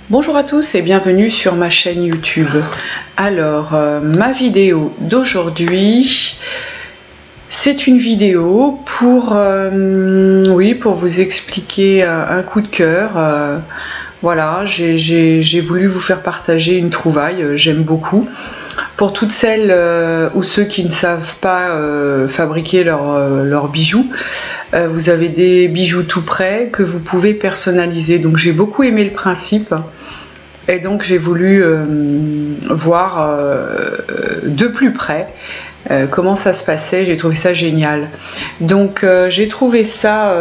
Bonjour à tous et bienvenue sur ma chaîne YouTube. Alors, ma vidéo d'aujourd'hui, c'est une vidéo pour vous expliquer un coup de cœur. Voilà, j'ai voulu vous faire partager une trouvaille, j'aime beaucoup. Pour toutes celles ou ceux qui ne savent pas fabriquer leurs bijoux, vous avez des bijoux tout prêts que vous pouvez personnaliser. Donc j'ai beaucoup aimé le principe et donc j'ai voulu voir de plus près comment ça se passait. J'ai trouvé ça génial. Donc j'ai trouvé ça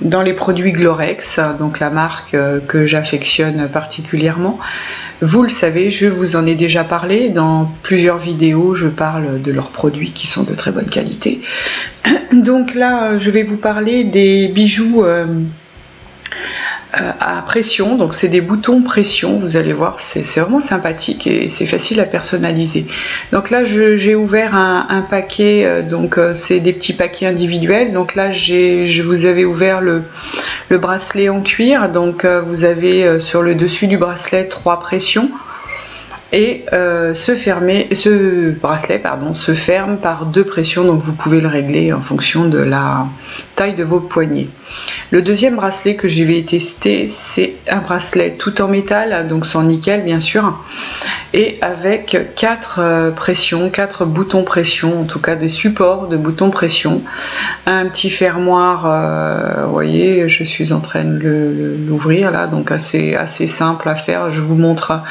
dans les produits Glorex, donc la marque que j'affectionne particulièrement. Vous le savez, je vous en ai déjà parlé dans plusieurs vidéos, je parle de leurs produits qui sont de très bonne qualité. Donc là, je vais vous parler des bijoux à pression, donc c'est des boutons pression, vous allez voir, c'est vraiment sympathique et c'est facile à personnaliser. Donc là j'ai ouvert un paquet, donc c'est des petits paquets individuels. Donc là je vous avais ouvert le bracelet en cuir, donc vous avez sur le dessus du bracelet 3 pressions. Et ce bracelet se ferme par 2 pressions, donc vous pouvez le régler en fonction de la taille de vos poignets. Le deuxième bracelet que je vais tester, c'est un bracelet tout en métal, donc sans nickel bien sûr, et avec 4 pressions, 4 boutons pression, en tout cas des supports de boutons pression. Un petit fermoir, vous voyez, je suis en train de l'ouvrir là, donc assez simple à faire. Je vous montre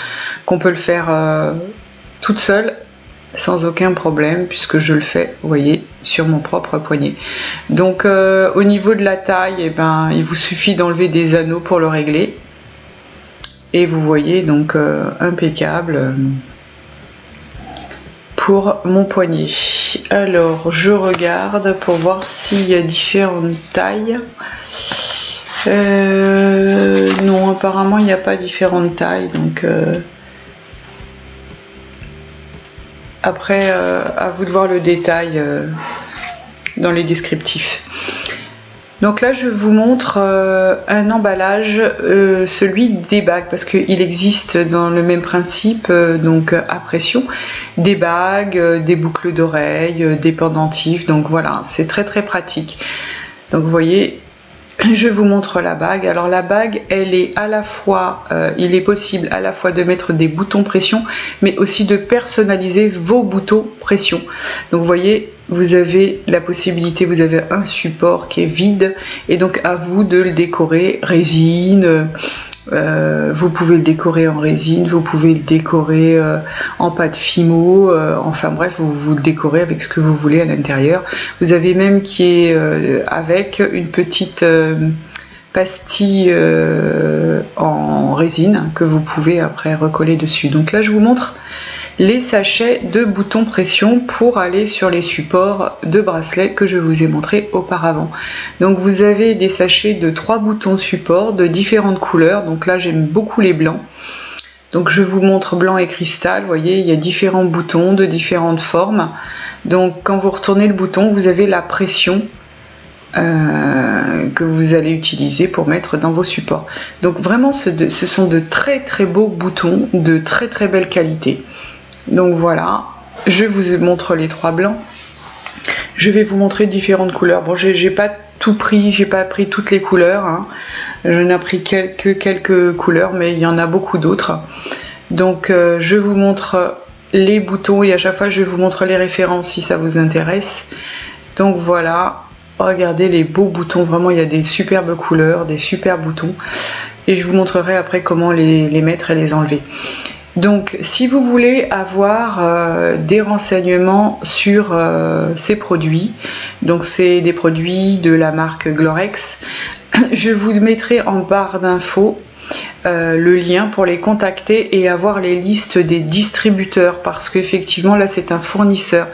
qu'on peut le faire toute seule sans aucun problème, puisque je le fais, vous voyez, sur mon propre poignet. Donc au niveau de la taille, il vous suffit d'enlever des anneaux pour le régler. Et vous voyez, donc impeccable pour mon poignet. Alors je regarde pour voir s'il y a différentes tailles. Non, apparemment il n'y a pas différentes tailles, donc après à vous de voir le détail dans les descriptifs. Donc là je vous montre un emballage, celui des bagues, parce qu'il existe dans le même principe, donc à pression, des bagues, des boucles d'oreilles, des pendentifs. Donc voilà, c'est très pratique. Donc vous voyez, je vous montre la bague. Alors la bague, elle est à la fois, il est possible à la fois de mettre des boutons pression, mais aussi de personnaliser vos boutons pression. Donc vous voyez, vous avez la possibilité, vous avez un support qui est vide, et donc à vous de le décorer résine. Vous pouvez le décorer en résine, vous pouvez le décorer en pâte fimo, enfin bref, vous le décorez avec ce que vous voulez à l'intérieur. Vous avez même qui est avec une petite pastille en résine que vous pouvez après recoller dessus. Donc là je vous montre les sachets de boutons pression pour aller sur les supports de bracelets que je vous ai montré auparavant. Donc vous avez des sachets de 3 boutons support de différentes couleurs. Donc là j'aime beaucoup les blancs. Donc je vous montre blanc et cristal. Vous voyez, il y a différents boutons de différentes formes. Donc quand vous retournez le bouton, vous avez la pression que vous allez utiliser pour mettre dans vos supports. Donc vraiment ce sont de très beaux boutons de très belle qualité. Donc voilà, je vous montre les 3 blancs. Je vais vous montrer différentes couleurs. Bon, j'ai pas tout pris, j'ai pas pris toutes les couleurs, hein. Je n'ai pris quelques couleurs, mais il y en a beaucoup d'autres. Donc je vous montre les boutons et à chaque fois je vous montre les références si ça vous intéresse. Donc voilà, regardez les beaux boutons, vraiment il y a des superbes couleurs, des super boutons. Et je vous montrerai après comment les mettre et les enlever. Donc si vous voulez avoir des renseignements sur ces produits, donc c'est des produits de la marque Glorex, je vous mettrai en barre d'infos le lien pour les contacter et avoir les listes des distributeurs, parce qu'effectivement là c'est un fournisseur,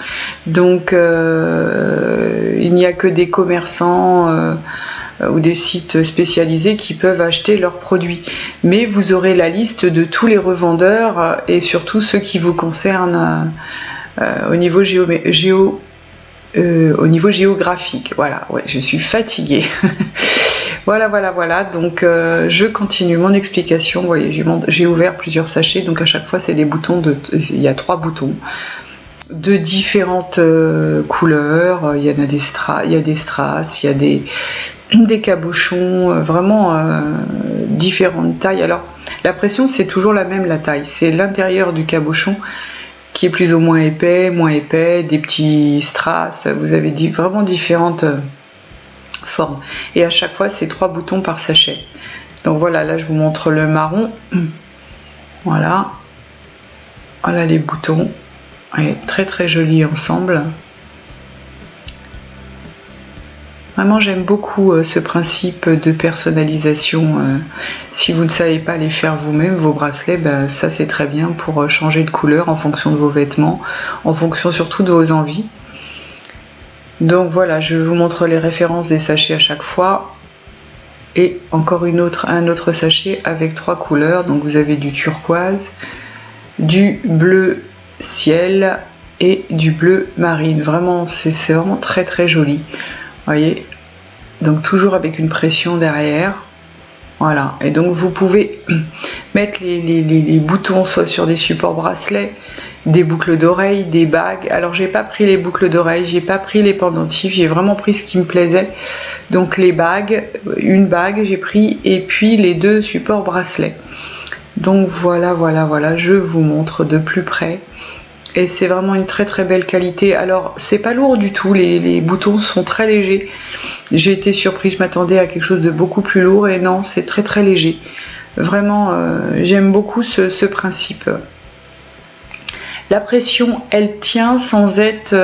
donc il n'y a que des commerçants ou des sites spécialisés qui peuvent acheter leurs produits, mais vous aurez la liste de tous les revendeurs et surtout ceux qui vous concernent au niveau géographique. Voilà, ouais, je suis fatiguée. Voilà. Donc je continue mon explication. Vous voyez, j'ai ouvert plusieurs sachets. Donc à chaque fois, c'est des boutons il y a 3 boutons de différentes couleurs. Il y en a des strass, il y a des cabochons, vraiment différentes tailles. Alors la pression, c'est toujours la même, la taille. C'est l'intérieur du cabochon qui est plus ou moins épais, des petits strass. Vous avez vraiment différentes formes. Et à chaque fois, c'est 3 boutons par sachet. Donc voilà, là je vous montre le marron. Voilà les boutons. Et très jolis ensemble. Vraiment, j'aime beaucoup ce principe de personnalisation. Si vous ne savez pas les faire vous-même, vos bracelets, ça c'est très bien pour changer de couleur en fonction de vos vêtements, en fonction surtout de vos envies. Donc voilà, je vous montre les références des sachets à chaque fois. Et encore un autre sachet avec 3 couleurs. Donc vous avez du turquoise, du bleu ciel et du bleu marine. Vraiment, c'est vraiment très joli. Voyez, donc toujours avec une pression derrière. Voilà, et donc vous pouvez mettre les boutons soit sur des supports bracelets, des boucles d'oreilles, des bagues. Alors j'ai pas pris les boucles d'oreilles, j'ai pas pris les pendentifs, j'ai vraiment pris ce qui me plaisait. Donc les bagues, une bague j'ai pris, et puis les 2 supports bracelets. Donc voilà, je vous montre de plus près. Et c'est vraiment une très belle qualité. Alors c'est pas lourd du tout, les boutons sont très légers. J'ai été surprise, je m'attendais à quelque chose de beaucoup plus lourd, et non, c'est très léger. Vraiment, j'aime beaucoup ce principe. La pression, elle tient sans être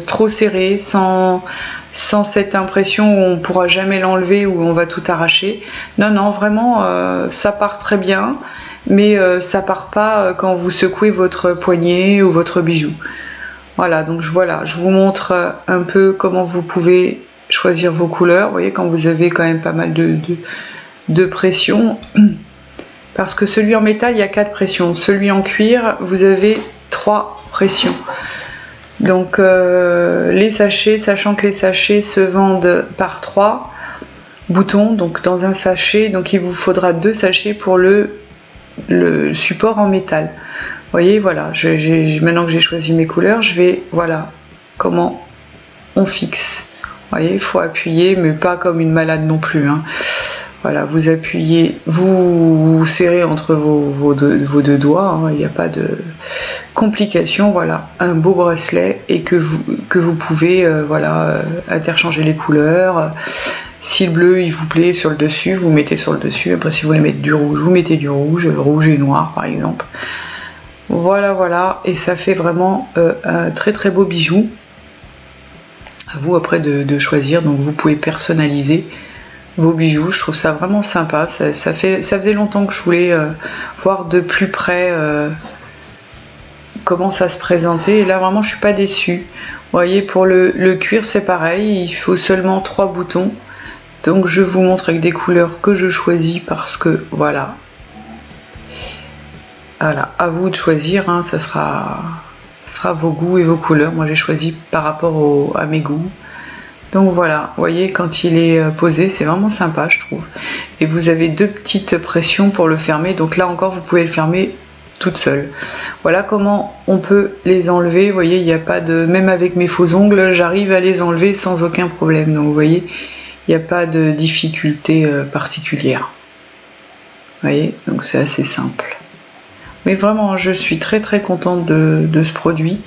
trop serrée, sans cette impression où on ne pourra jamais l'enlever, où on va tout arracher. Non, vraiment, ça part très bien. Mais ça part pas quand vous secouez votre poignet ou votre bijou. Voilà, donc je vous montre un peu comment vous pouvez choisir vos couleurs. Vous voyez, quand vous avez quand même pas mal de pression, parce que celui en métal, il y a 4 pressions. Celui en cuir, vous avez 3 pressions. Donc les sachets, sachant que les sachets se vendent par 3 boutons, donc dans un sachet, donc il vous faudra 2 sachets pour le support en métal. Vous voyez, voilà, maintenant que j'ai choisi mes couleurs, voilà comment on fixe. Vous voyez, il faut appuyer, mais pas comme une malade non plus, hein. Voilà, vous appuyez, vous serrez entre vos deux doigts, hein, il n'y a pas de complication. Voilà, un beau bracelet, et que vous pouvez interchanger les couleurs. Si le bleu il vous plaît sur le dessus, vous mettez sur le dessus. Après, si vous voulez mettre du rouge, vous mettez du rouge et noir par exemple. Voilà, et ça fait vraiment un très beau bijou. À vous après de choisir. Donc vous pouvez personnaliser vos bijoux. Je trouve ça vraiment sympa. Ça faisait longtemps que je voulais voir de plus près comment ça se présentait. Et là vraiment, je suis pas déçue. Vous voyez, pour le cuir, c'est pareil. Il faut seulement 3 boutons. Donc je vous montre avec des couleurs que je choisis, parce que voilà, à vous de choisir, hein, ça sera vos goûts et vos couleurs. Moi j'ai choisi par rapport à mes goûts. Donc voilà, vous voyez, quand il est posé, c'est vraiment sympa, je trouve. Et vous avez 2 petites pressions pour le fermer. Donc là encore, vous pouvez le fermer toute seule. Voilà comment on peut les enlever. Vous voyez, il n'y a pas de... Même avec mes faux ongles, j'arrive à les enlever sans aucun problème. Donc vous voyez, il n'y a pas de difficulté particulière. Vous voyez, donc c'est assez simple. Mais vraiment, je suis très contente de ce produit.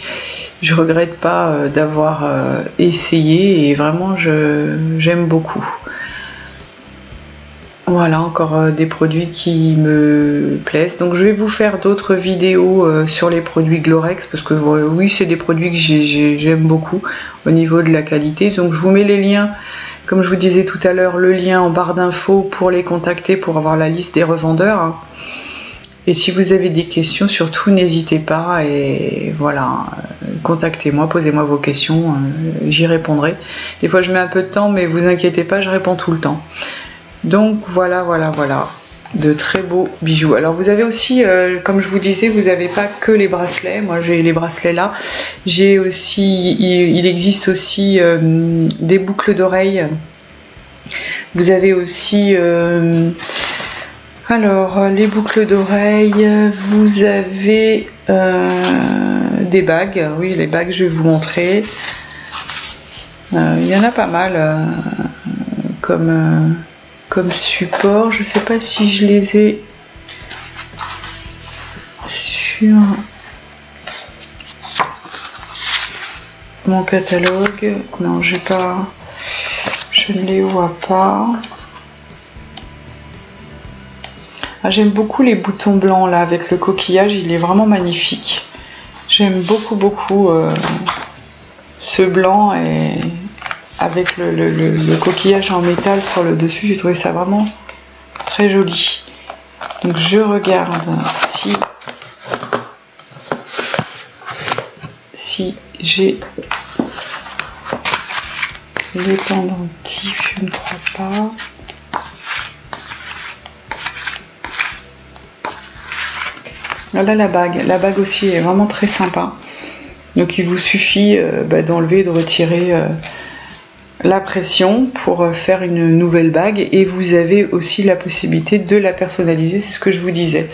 Je regrette pas d'avoir essayé, et vraiment j'aime beaucoup. Voilà, encore des produits qui me plaisent. Donc je vais vous faire d'autres vidéos sur les produits Glorex, parce que oui, c'est des produits que j'aime beaucoup au niveau de la qualité. Donc je vous mets les liens, comme je vous disais tout à l'heure, le lien en barre d'infos pour les contacter, pour avoir la liste des revendeurs, hein. Et si vous avez des questions, surtout n'hésitez pas, et voilà, contactez-moi, posez-moi vos questions, j'y répondrai. Des fois je mets un peu de temps, mais vous inquiétez pas, je réponds tout le temps. Donc voilà, de très beaux bijoux. Alors vous avez aussi, comme je vous disais, vous n'avez pas que les bracelets. Moi j'ai les bracelets là. J'ai aussi, il existe aussi des boucles d'oreilles. Vous avez aussi alors les boucles d'oreilles, vous avez des bagues. Oui, les bagues, je vais vous montrer. Il y en a pas mal comme support. Je sais pas si je les ai sur mon catalogue. Non, j'ai pas, je ne les vois pas. Ah, j'aime beaucoup les boutons blancs là avec le coquillage, il est vraiment magnifique. J'aime beaucoup ce blanc et avec le coquillage en métal sur le dessus, j'ai trouvé ça vraiment très joli. Donc je regarde si j'ai les pendentifs, je ne crois pas. Voilà la bague aussi est vraiment très sympa. Donc il vous suffit d'enlever et de retirer la pression pour faire une nouvelle bague, et vous avez aussi la possibilité de la personnaliser, c'est ce que je vous disais.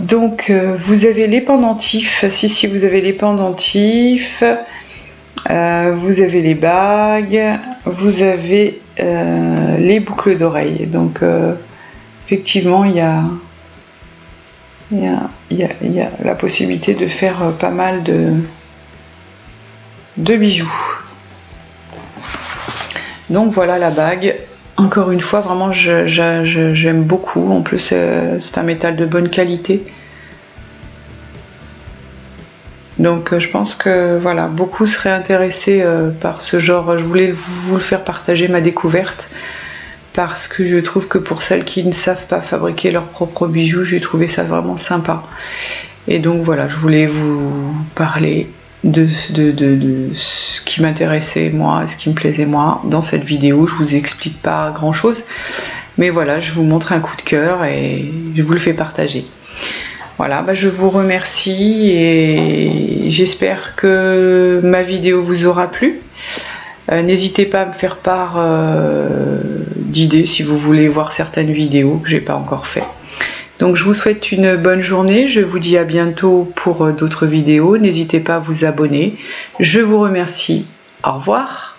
Donc vous avez les pendentifs, si vous avez les pendentifs, vous avez les bagues, vous avez les boucles d'oreilles. Donc effectivement il y a la possibilité de faire pas mal de bijoux. Donc voilà la bague. Encore une fois, vraiment j'aime beaucoup. En plus c'est un métal de bonne qualité. Donc je pense que voilà, beaucoup seraient intéressés par ce genre. Je voulais vous le faire partager, ma découverte, parce que je trouve que pour celles qui ne savent pas fabriquer leurs propres bijoux, j'ai trouvé ça vraiment sympa. Et donc voilà, je voulais vous parler de ce qui m'intéressait moi, ce qui me plaisait moi dans cette vidéo. Je vous explique pas grand chose, mais voilà, je vous montre un coup de cœur et je vous le fais partager. Voilà, je vous remercie et j'espère que ma vidéo vous aura plu. N'hésitez pas à me faire part d'idées si vous voulez voir certaines vidéos que j'ai pas encore fait. Donc je vous souhaite une bonne journée, je vous dis à bientôt pour d'autres vidéos, n'hésitez pas à vous abonner. Je vous remercie, au revoir.